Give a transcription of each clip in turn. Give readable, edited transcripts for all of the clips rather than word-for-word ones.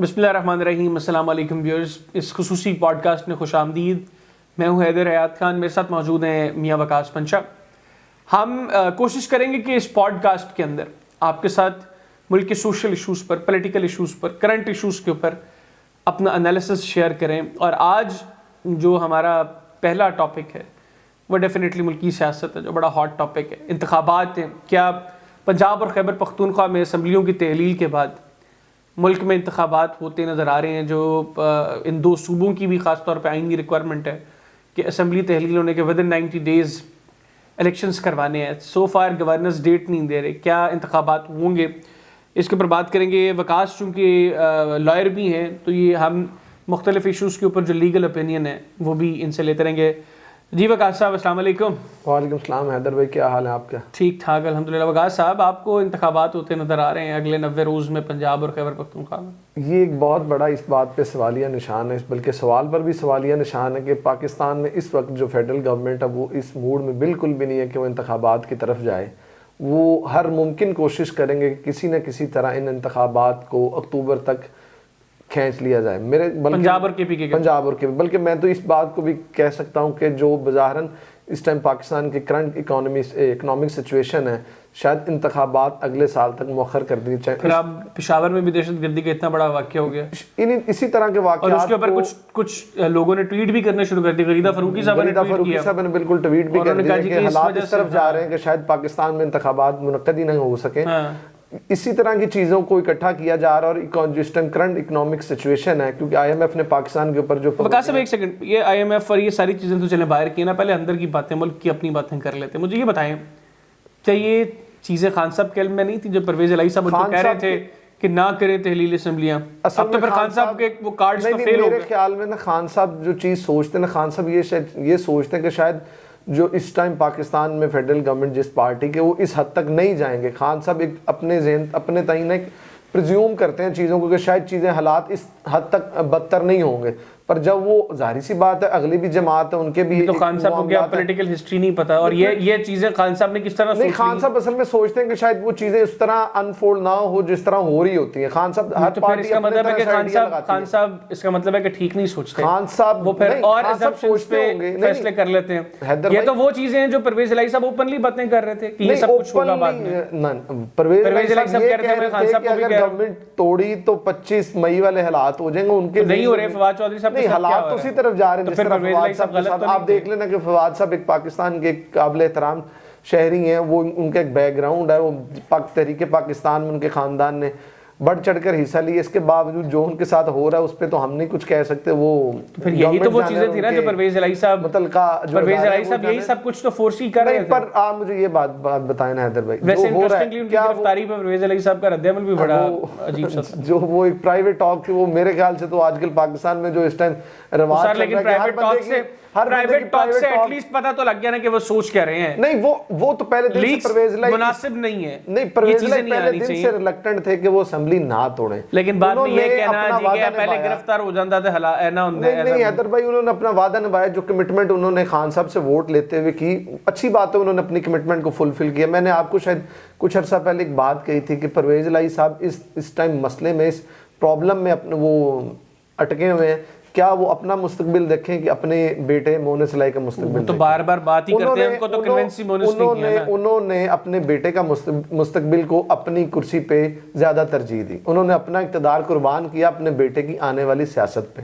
बिस्मिल्लाहिर्रहमानिर्रहीम। अस्सलाम वालेकुम व्यूअर्स, इस खुसूसी पॉडकास्ट में खुशामदीद। मैं हूं हैदर हयात खान, मेरे साथ मौजूद हैं मियाँ वकास पंचा। हम कोशिश करेंगे कि इस पॉडकास्ट के अंदर आपके साथ मुल्क के सोशल इशूज़ पर, पॉलिटिकल इशूज़ पर, करंट इशूज़ के ऊपर अपना एनालिसिस शेयर करें। और आज जो हमारा पहला टॉपिक है वो डेफिनेटली मुल्की सियासत है, जो बड़ा हॉट टॉपिक है। इंतखाबात हैं। क्या पंजाब और खैबर पख्तूनख्वा में असम्बलियों की तहलील के बाद मुल्क में इंतखाबात होते नज़र आ रहे हैं, जो इन दो सूबों की भी ख़ास तौर पे आइनी रिक्वायरमेंट है कि असम्बली तहलील होने के विदिन 90 डेज़ इलेक्शंस करवाने हैं। सो फार गवर्नर्स डेट नहीं दे रहे, क्या इंतखाबात होंगे, इसके ऊपर बात करेंगे। वकास चूँकि लॉयर भी हैं, तो ये हम मुख्तलिफ इशूज़ के ऊपर जो लीगल ओपिनियन है वो भी इनसे लेते रहेंगे। जी वकास साहब, अस्सलाम वालेकुम। वालेकुम सलाम हैदर भाई, क्या हाल है आपका? ठीक ठाक अल्हम्दुलिल्लाह। वकास साहब, आपको इंतखाबात होते नज़र आ रहे हैं अगले 90 रोज़ में पंजाब और खैबर पख्तूनख्वा में। ये एक बहुत बड़ा इस बात पे सवालिया निशान है, बल्कि सवाल पर भी सवालिया निशान है कि पाकिस्तान में इस वक्त जो फेडरल गवर्नमेंट है वो इस मूड में बिल्कुल भी नहीं है कि वो इंतखाबात की तरफ जाए। वो हर मुमकिन कोशिश करेंगे कि किसी न किसी तरह इन इंतखाबात को अक्टूबर तक खींच लिया जाए। मेरे पंजाब और केपी के बल्कि मैं तो इस बात को भी कह सकता हूँ कि जो बज़ाहरन इस टाइम पाकिस्तान की करंट इकोनॉमिक सिचुएशन है, शायद इंतखाबात अगले साल तक मौखर कर दी जाए। फिर आप पेशावर में भी दहशतगर्दी का इतना बड़ा वाक़या हो गया, इसी तरह के वाक़यात, और उसके ऊपर कुछ लोगों ने ट्वीट भी करने शुरू कर दिए। गरीदा फरूकी साहब ने बिल्कुल ट्वीट भी कर दिया कि हालात इस तरफ जा रहे हैं कि शायद पाकिस्तान में इंतखाबात मुनक्कद ही नहीं हो सके। इसी तरह की चीज़ों को इकट्ठा किया जा रहा है। और जिस टाइम करंट इकोनॉमिक सिचुएशन है, क्योंकि IMF ने पाकिस्तान के ऊपर जो एक सेकंड, ये IMF और ये सारी चीज़ें तो चले बाहर की ना, पहले अंदर की बातें, मुल्क की अपनी बातें कर लेते हैं। मुझे ये बताएं, क्या ये चीज़ें खान साहब के इल्म में नहीं थी जब परवेज इलाही साहब उनको कह रहे थे कि ना करें तहलील असम्बलियाँ? अब तो फिर खान साहब के वो कार्ड्स तो फेल हो गए। मेरे ख्याल में ना खान साहब जो चीज़ सोचते हैं ना, खान साहब ये सोचते हैं कि शायद जो इस टाइम पाकिस्तान में फेडरल गवर्नमेंट जिस पार्टी के, वो इस हद तक नहीं जाएंगे। खान साहब एक अपने तय ना प्रिज्यूम करते हैं चीज़ों को कि शायद चीज़ें हालात इस हद तक बदतर नहीं होंगे। पर जब वो जाहिर सी बात है, अगली भी जमात है, उनके भी तो खान साहब को क्या पॉलिटिकल हिस्ट्री नहीं पता? और ये चीजें खान साहब ने किस तरह नहीं, खान साहब असल में सोचते हैं कि शायद वो चीजें उस तरह अनफोल्ड ना हो जिस तरह हो रही होती हैं। खान साहब हर पार्टी इसका मतलब है कि खान साहब इसका मतलब है कि ठीक नहीं सोचते। खान साहब वो फिर और असम्पशंस पे फैसले कर लेते हैं। ये तो वो चीजें हैं जो परवेज इलाही साहब ओपनली बातें कर रहे थे कि ये सब कुछ होगा बाद में। परवेज इलाही साहब कह रहे थे कि अगर गवर्नमेंट तोड़ी तो 25 मई वाले हालात हो जाएंगे। उनके नहीं हो रहे। फवाद चौधरी साहब हालात तो तरफ जा रहे हैं। जिस तरह फवाद साहब, आप देख लेना कि फवाद साहब एक पाकिस्तान के काबिल एहतराम शहरी हैं। वो उनका एक बैकग्राउंड है, वो तहरीक पाकिस्तान में उनके खानदान ने बढ़ चढ़कर हिस्सा लिया। इसके बावजूद जो उनके साथ हो रहा है उस पर तो हम नहीं कुछ कह सकते। वो तो फिर यही तो वो चीजें थी ना जो परवेज इलाही साहब यही सब कुछ तो फोर्स ही कर रहे थे। पर आप मुझे ये बात बताएं ना हैदर भाई, वैसे इंटरेस्टिंगली उनकी गिरफ्तारी पर परवेज इलाही साहब का रद्द-ए-अमल भी बड़ा अजीब सा था। जो वो एक प्राइवेट टॉक थी, वो मेरे ख्याल से तो आजकल पाकिस्तान में जो इस टाइम रवाज चल रहा है, लेकिन प्राइवेट टॉक से एटलीस्ट पता तो लग गया ना कि वो सोच क्या रहे हैं। नहीं, वो तो पहले दिन से परवेज इलाही मुनासिब नहीं है। नहीं, परवेज इलाही पहले दिन से रिलक्टेंट थे कि वो असेंबली ना तोड़े। लेकिन बाद में ये कहना जी कि पहले गिरफ्तार हो जाता था नहीं हैदर भाई, उन्होंने अपना वादा निभाया। जो कमिटमेंट उन्होंने खान साहब से वोट लेते हुए की, अच्छी बात है, उन्होंने अपनी कमिटमेंट को फुलफिल किया। मैंने आपको शायद कुछ अर्सा पहले एक बात कही थी कि परवेज इलाही साहब इस टाइम मसले में, इस प्रॉब्लम में अपने वो अटके हुए हैं। क्या वो अपना मुस्तकबिल देखें कि अपने बेटे मोनिस इलाही का मुस्तकबिल? तो बार-बार बात ही करते हैं, उनको तो कन्विंस ही मोनिस नहीं किया ना। उन्होंने अपने बेटे का मुस्तकबिल को अपनी कुर्सी पे ज्यादा तरजीह दी। उन्होंने अपना इक़्तिदार कुर्बान किया अपने बेटे की आने वाली सियासत पे।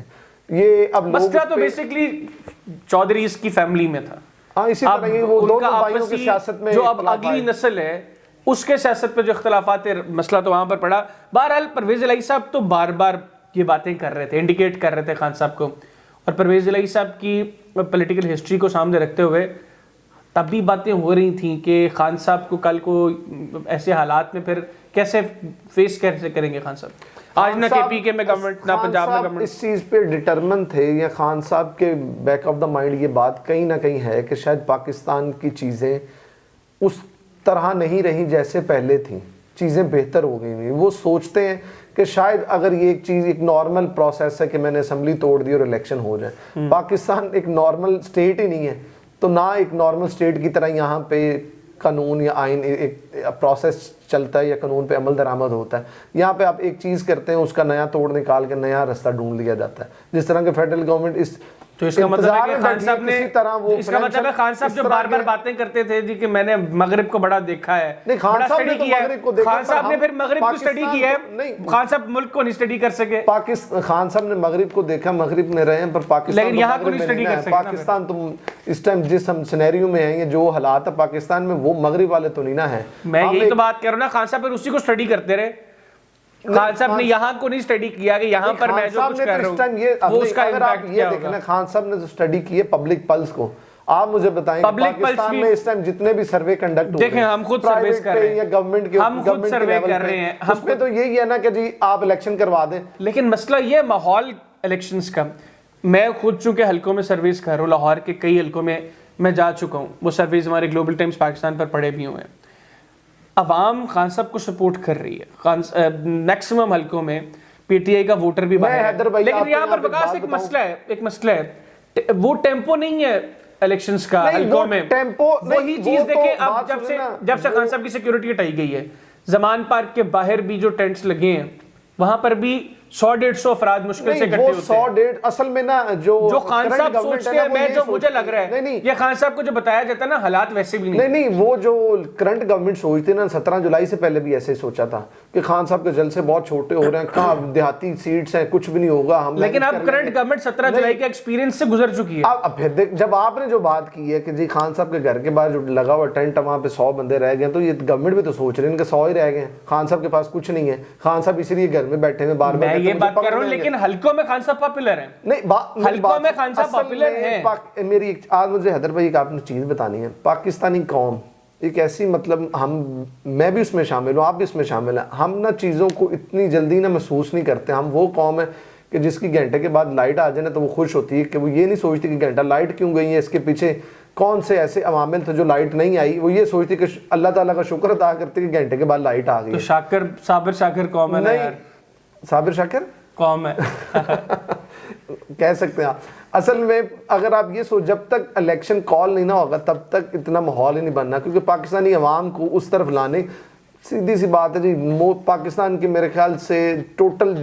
ये अब मसला तो बेसिकली चौधरीज़ की फैमिली में था। हाँ, इसी तरह की वो दोनों भाइयों की सियासत में, जो अब अगली नस्ल है उसके सियासत पे जो इख्तिलाफात है, मसला तो वहां पर पड़ा। बहरहाल परवेज इलाही साहब तो बार-बार ये बातें कर रहे थे, इंडिकेट कर रहे थे खान साहब को, और परवेज इलाही साहब की पॉलिटिकल हिस्ट्री को सामने रखते हुए तब भी बातें हो रही थी कि खान साहब को कल को ऐसे हालात में फिर कैसे फेस कैसे करेंगे खान साहब। आज ना केपी के में गवर्नमेंट, ना पंजाब में गवर्नमेंट इस चीज़ पे डिटरमिन थे, या खान साहब के बैक ऑफ द माइंड ये बात कहीं ना कहीं है कि शायद पाकिस्तान की चीज़ें उस तरह नहीं रही जैसे पहले थी, चीज़ें बेहतर हो गई। वो सोचते हैं कि शायद अगर ये एक चीज़, एक नॉर्मल प्रोसेस है कि मैंने असेंबली तोड़ दी और इलेक्शन हो जाए। पाकिस्तान एक नॉर्मल स्टेट ही नहीं है, तो ना एक नॉर्मल स्टेट की तरह यहाँ पे कानून या आइन एक प्रोसेस चलता है या कानून पे अमल दरामद होता है। यहाँ पे आप एक चीज़ करते हैं, उसका नया तोड़ निकाल के नया रास्ता ढूंढ लिया जाता है। जिस तरह के फेडरल गवर्नमेंट इस तो इसका मतलब है कि खान साहब ने इसका मतलब है खान साहब जो बार-बार बातें करते थे जी कि मैंने मगरिब को बड़ा देखा है, नहीं खान साहब ने तो मगरिब को देखा, खान साहब ने फिर मगरिब की स्टडी की है, खान साहब मुल्क को नहीं स्टडी कर सके। पाकिस्तान खान साहब ने मगरिब को देखा, मगरिब में रहे हैं, पर पाकिस्तान लेकिन यहाँ को नहीं स्टडी कर सके। पाकिस्तान तो इस टाइम जिस हम सिनेरियो में हैं, जो हालात है पाकिस्तान में, वो मगरिब वाले तो नहीं ना है। मैं यही तो बात कर रहा हूँ ना, खान साहब फिर उसी को स्टडी करते रहे। खान साहब ने यहाँ को नहीं स्टडी किया कि यहाँ पर मैं जो कुछ कर रहा हूँ वो उसका इम्पैक्ट क्या होगा। देखना, खान साहब ने जो स्टडी की है पब्लिक पल्स को, आप मुझे बताएं पाकिस्तान में इस टाइम जितने भी सर्वे कंडक्ट हो रहे हैं, देखें हम खुद सर्वे कर रहे हैं या गवर्नमेंट के, हम खुद सर्वे कर रहे हैं, हम उसमें तो यही है ना कि जी आप इलेक्शन करवा दें। लेकिन मसला ये माहौल इलेक्शंस का, मैं खुद चूंकि हलकों में सर्विस कर रहा हूँ, लाहौर के कई हलकों में मैं जा चुका हूँ, वो सर्विस हमारे ग्लोबल टाइम्स पाकिस्तान पर पड़े भी हुए हैं। अवाम खान साहब को सपोर्ट कर रही है, मैक्सिमम हलकों में पीटीआई का वोटर भी बाहर है। लेकिन यहाँ पर विकास एक मसला है, वो टेम्पो नहीं है इलेक्शंस का हलकों में। वही चीज देखें, अब जब से खान साहब की सिक्योरिटी हटाई गई है, जमान पार्क के बाहर भी जो टेंट्स लगे हैं, वहां पर भी 100-150 अफराद मुश्किल से इकट्ठे होते हैं। 100-150 असल में ना जो खान साहब सोचते हैं, मैं जो मुझे लग रहा है नहीं, ये खान साहब को जो बताया जाता है ना, हालात वैसे भी नहीं, वो जो करंट गवर्नमेंट सोचती है ना, 17 जुलाई से पहले भी ऐसे ही सोचा था कि खान साहब के जलसे बहुत छोटे हो रहे हैं, कहाँ देहाती सीट्स हैं, कुछ भी नहीं होगा हम। लेकिन अब करंट गवर्नमेंट 17 जुलाई के एक्सपीरियंस से गुजर चुकी है। अब फिर देख, जब आपने जो बात की है कि जी खान साहब के घर के बाहर जो लगा हुआ टेंट, वहाँ पे 100 बंदे रह गए, तो ये गवर्नमेंट भी तो सोच रहे हैं इनके 100 ही रह गए, खान साहब के पास कुछ नहीं है, खान साहब इसीलिए घर में बैठे हैं बार-बार। मैं ये बात कर रहा हूं, लेकिन हलकों में खान साहब पॉपुलर हैं। नहीं, हलकों में खान साहब पॉपुलर हैं। मेरी आज मुझे हैदर भाई एक आपने चीज बतानी है, पाकिस्तानी कौम एक ऐसी, मतलब मैं भी उसमें शामिल हूँ, आप भी उसमें शामिल हैं, हम ना चीज़ों को इतनी जल्दी ना महसूस नहीं करते। हम वो कौम है कि जिसकी घंटे के बाद लाइट आ जाए ना तो वो खुश होती है, कि वो ये नहीं सोचती कि घंटा लाइट क्यों गई है, इसके पीछे कौन से ऐसे अवामिल थे जो लाइट नहीं आई, वो ये सोचती कि अल्लाह ताला का शुक्र अदा करती कि घंटे के बाद लाइट आ गई। तो साबिर शाकिर कौम है ना यार, साबिर शाकिर कौम है कह सकते हैं आप। असल में अगर आप ये जब तक इलेक्शन कॉल नहीं ना होगा तब तक इतना माहौल ही नहीं बनना, क्योंकि पाकिस्तानी अवाम को उस तरफ लाने, सीधी सी बात है जी, पाकिस्तान की मेरे ख्याल से टोटल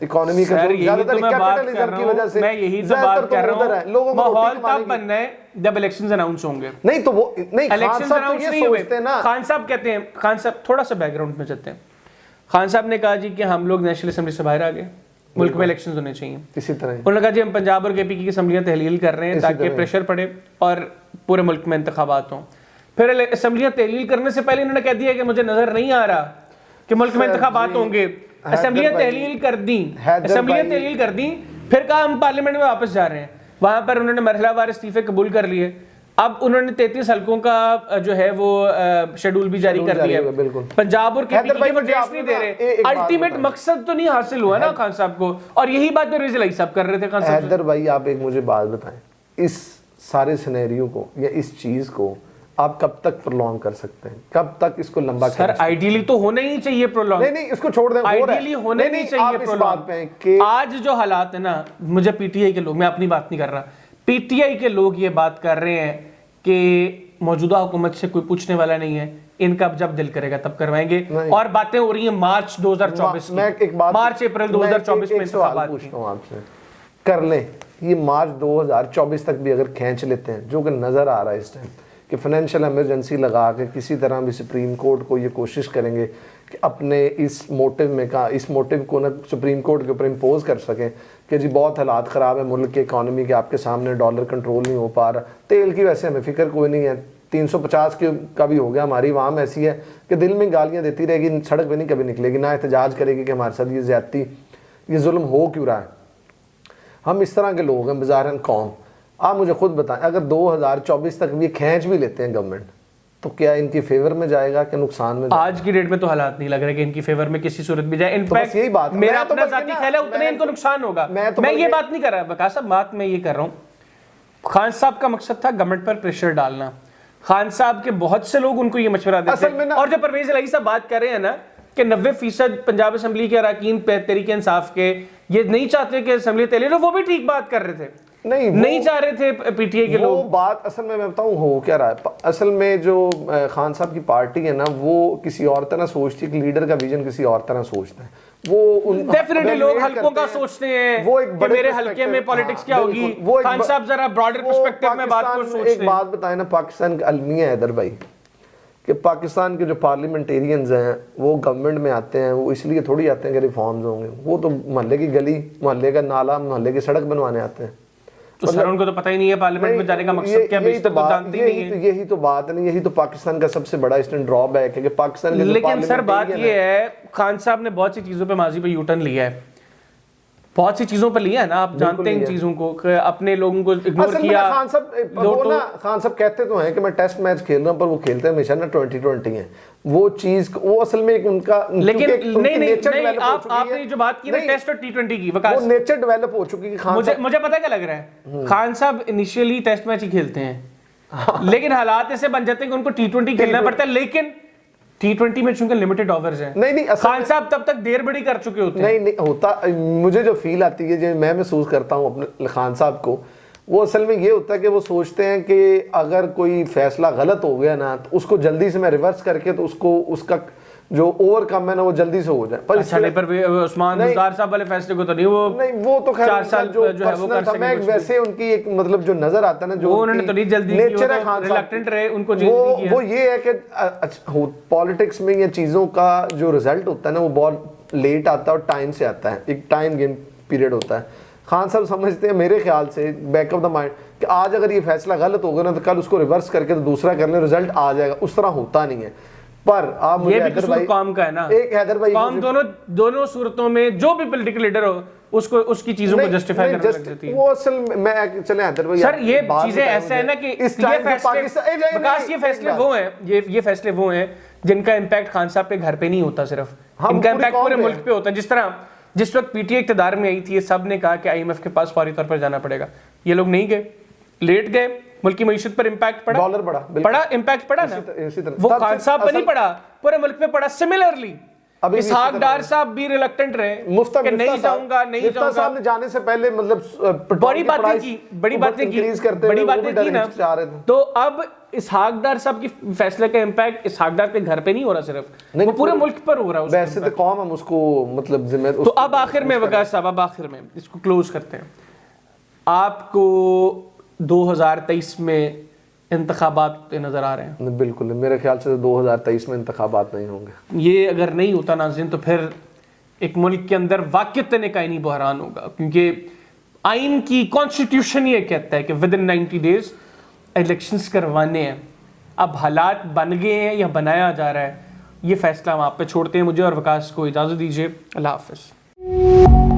इकोनॉमी का ज्यादातर कैपिटलिज्म की वजह से, मैं यही तो बात कर रहा हूं, लोगों को माहौल तब बनना है जब इलेक्शंस अनाउंस होंगे। नहीं तो वो नहीं, इलेक्शंस अनाउंस नहीं हुए ना। खान साहब कहते हैं, खान साहब थोड़ा सा बैकग्राउंड में चलते हैं, खान साहब ने कहा जी कि हम लोग नेशनल असेंबली से बाहर आ गए, मुल्क में इलेक्शंस होने चाहिए। इसी तरह उन्होंने कहा जी हम पंजाब और केपी की असम्बलियां तहलील कर रहे हैं ताकि प्रेशर पड़े और पूरे मुल्क में इंतखाबात हों। फिर असम्बलियां तहलील करने से पहले इन्होंने कह दिया कि मुझे नजर नहीं आ रहा कि मुल्क में इंतखाबात होंगे। असम्बलियां तहलील कर दी, फिर कहा हम पार्लियामेंट में वापस जा रहे हैं। वहां पर उन्होंने मरहलावार इस्तीफे कबूल कर लिए। अब उन्होंने 33 हलकों का जो है वो शेड्यूल भी जारी कर दिया है। पंजाब और केपी की वो डेट्स नहीं दे रहे। अल्टीमेट मकसद तो नहीं हासिल हुआ ना खान साहब को, और यही बात तो रिजलाई साहब कर रहे थे। खान साहब, हैदर भाई आप एक मुझे बात बताएं, इस सारे सिनेरियो को या इस चीज को आप कब तक प्रोलॉन्ग कर सकते हैं, कब तक इसको लंबा? सर आइडियली तो होना ही चाहिए प्रोलॉन्ग। नहीं इसको छोड़ दें, आइडियली होने नहीं चाहिए प्रोलॉन्ग। आज जो हालात है ना, मुझे पीटीआई के लोग, मैं अपनी बात नहीं कर रहा, पीटीआई के लोग ये बात कर रहे हैं कि मौजूदा हुकूमत से कोई पूछने वाला नहीं है, इनका जब दिल करेगा तब करवाएंगे। और बातें हो रही हैं मार्च 2024 की, मार्च अप्रैल 2024 में इंतखाबात पूछता हूं आपसे, कर लें ये मार्च 2024 तक भी अगर खींच लेते हैं, जो कि नजर आ रहा है इस टाइम कि फाइनेंशियल इमरजेंसी लगा के किसी तरह भी सुप्रीम कोर्ट को ये कोशिश करेंगे कि अपने इस मोटिव को ना सुप्रीम कोर्ट के ऊपर इम्पोज कर सकें कि जी बहुत हालात ख़राब है मुल्क के इकॉनमी के, आपके सामने डॉलर कंट्रोल नहीं हो पा रहा। तेल की वैसे हमें फ़िक्र कोई नहीं है, 350 का भी हो गया। हमारी आवाम ऐसी है कि दिल में गालियाँ देती रहेगी, सड़क पर नहीं कभी निकलेगी, ना एहतजाज करेगी कि हमारे साथ ये ज़्यादती, ये जुल्म हो क्यों रहा है। हम इस तरह के लोग हैं बज़ारन कौम। आप मुझे खुद बताएं, अगर 2024 तक भी खींच भी लेते हैं गवर्नमेंट, तो क्या इनकी फेवर में जाएगा कि नुकसान में? आज की डेट में तो हालात नहीं लग रहे कि इनकी फेवर में किसी सूरत भी जाए। इनफैक्ट यही बात मेरा अपना जाती ख्याल है उतने इनको नुकसान होगा। मैं ये बात नहीं कर रहा बकास साहब, बात मैं ये कर रहा हूँ, खान साहब का मकसद था गवर्नमेंट पर प्रेशर डालना। खान साहब के बहुत से लोग उनको ये मशवरा देते हैं, और जो परवेज इलाही साहब बात कर रहे हैं ना कि 90% पंजाब असम्बली के अरकान तहरीक इंसाफ के ये नहीं चाहते कि असम्बली तहलील हो, वो भी ठीक बात कर रहे थे। नहीं चाह रहे थे पीटीआई के वो लोग। बात असल में मैं बताऊं हो क्या रहा है, असल में जो खान साहब की पार्टी है ना वो किसी और तरह सोचती है, कि लीडर का विजन किसी और तरह सोचता है। वो डेफिनेटली लोग हल्कों का सोचते हैं, वो एक कि बड़े मेरे हल्के में पॉलिटिक्स क्या होगी। वो खान साहब जरा ब्रॉडर पर्सपेक्टिव में बात को सोचते हैं। एक बात बताएं ना, पाकिस्तान का अलमिया हैदर भाई, कि पाकिस्तान के जो पार्लियामेंटेरियंस हैं वो गवर्नमेंट में आते हैं, वो इसलिए थोड़ी आते हैं कि रिफॉर्म्स होंगे, वो तो मोहल्ले की गली, मोहल्ले का नाला, मोहल्ले की सड़क बनवाने आते हैं। तो सर उनको तो पता ही नहीं है पार्लियामेंट में जाने का मकसद क्या, बेशतर तो जानते ही नहीं है। यही तो बात है ना, यही तो पाकिस्तान का सबसे बड़ा इसमें ड्रॉबैक है कि पाकिस्तान के लेकिन सर बात ये है, खान साहब ने बहुत सी चीजों पे माजी पे यूटर्न लिया है, बहुत सी चीजों पर लिया है ना, आप जानते हैं इन चीजों को, अपने लोगों को इग्नोर किया। खान साहब कहते तो हैं कि मैं टेस्ट मैच खेल रहा हूं, पर वो खेलते हमेशा ना 2020 है, वो चीज वो असल में एक उनका, लेकिन नहीं आपने जो बात की ना टेस्ट और टी20 की, वो नेचर डेवलप हो चुकी है। मुझे पता क्या लग रहा है, खान साहब इनिशियली टेस्ट मैच ही खेलते हैं, लेकिन हालात ऐसे बन जाते हैं कि उनको टी20 खेलना पड़ता है, लेकिन टी20 में चूंकि लिमिटेड ओवर्स हैं। नहीं खान साहब तब तक देर बड़ी कर चुके होते हैं। नहीं होता, मुझे जो फील आती है, जो मैं महसूस करता हूँ अपने खान साहब को, वो असल में ये होता है कि वो सोचते हैं कि अगर कोई फैसला गलत हो गया ना तो उसको जल्दी से मैं रिवर्स करके तो उसको उसका जो ओवरकम है ना वो जल्दी से हो जाए। पर अच्छा नहीं, पर उस्मान बुज़दार साहब वाले फैसले को तो नहीं, वो तो खैर 4 साल जो है वो कर सके। मैं वैसे उनकी एक मतलब जो नजर आता है ना, जो उन्होंने तो नहीं जल्दी नेचर है खान रिलक्टेंट रहे, उनको चेंज नहीं किया। वो ये है कि पॉलिटिक्स में ये चीजों का जो रिजल्ट होता है ना वो बहुत लेट आता है और टाइम से आता है, एक टाइम गेम पीरियड होता है। खान साहब समझते हैं मेरे ख्याल से बैक ऑफ द माइंड कि आज अगर ये फैसला गलत होगा ना तो कल उसको रिवर्स करके तो दूसरा करने रिजल्ट आ जाएगा, उस तरह होता नहीं है। पर आप मुझे हैदर भाई कौम का है ना, एक हैदर भाई कौम दोनों सूरतों में जो भी पॉलिटिकल लीडर हो उसको उसकी चीजों को जस्टिफाई करने लग जाती है। वो असल में चले हैदर भाई सर ये चीजें ऐसा है ना कि ये फैसले वो हैं जिनका इम्पैक्ट खान साहब के घर पे नहीं होता, सिर्फ इनका इम्पैक्ट पूरे मुल्क पे होता है। जिस तरह जिस वक्त पीटीआई इक़्तिदार में आई थी, सब ने कहा कि आईएमएफ के पास फौरी तौर पर जाना पड़ेगा, ये लोग नहीं गए, लेट गए, मुल्क की मईशत पर इम्पैक्ट पड़ा, डॉलर पड़ा इम्पैक्ट पड़ा ना, वो खान साहब पर नहीं पड़ा, पूरे मुल्क पे पड़ा। सिमिलरली इसहाक डार साहब भी रिलक्टेंट रहे कि नहीं जाऊंगा साहब ने जाने से पहले मतलब बड़ी बातें की ना, तो अब इसहाक डार साहब की फैसले का इम्पैक्ट इसहाक डार के घर पे नहीं हो रहा, सिर्फ वो पूरे मुल्क पर हो रहा है। वैसे तो कौम हम उसको मतलब जिम्मेदार। तो अब आखिर में वकास साहब, अब आखिर में इसको क्लोज करते हैं, आपको 2023 में इंतखाबात नजर आ रहे हैं? बिल्कुल, मेरे ख्याल से 2023 में इंतखाबात नहीं होंगे। ये अगर नहीं होता नाज़रीन तो फिर एक मुल्क के अंदर वाक़ई एक आईनी बहरान होगा, क्योंकि आइन की कॉन्स्टिट्यूशन ये कहता है कि विद इन 90 डेज इलेक्शंस करवाने हैं। अब हालात बन गए हैं या बनाया जा रहा है, ये फैसला हम आप पे छोड़ते हैं। मुझे और वकास को इजाज़त दीजिए, अल्लाह हाफ़िज़।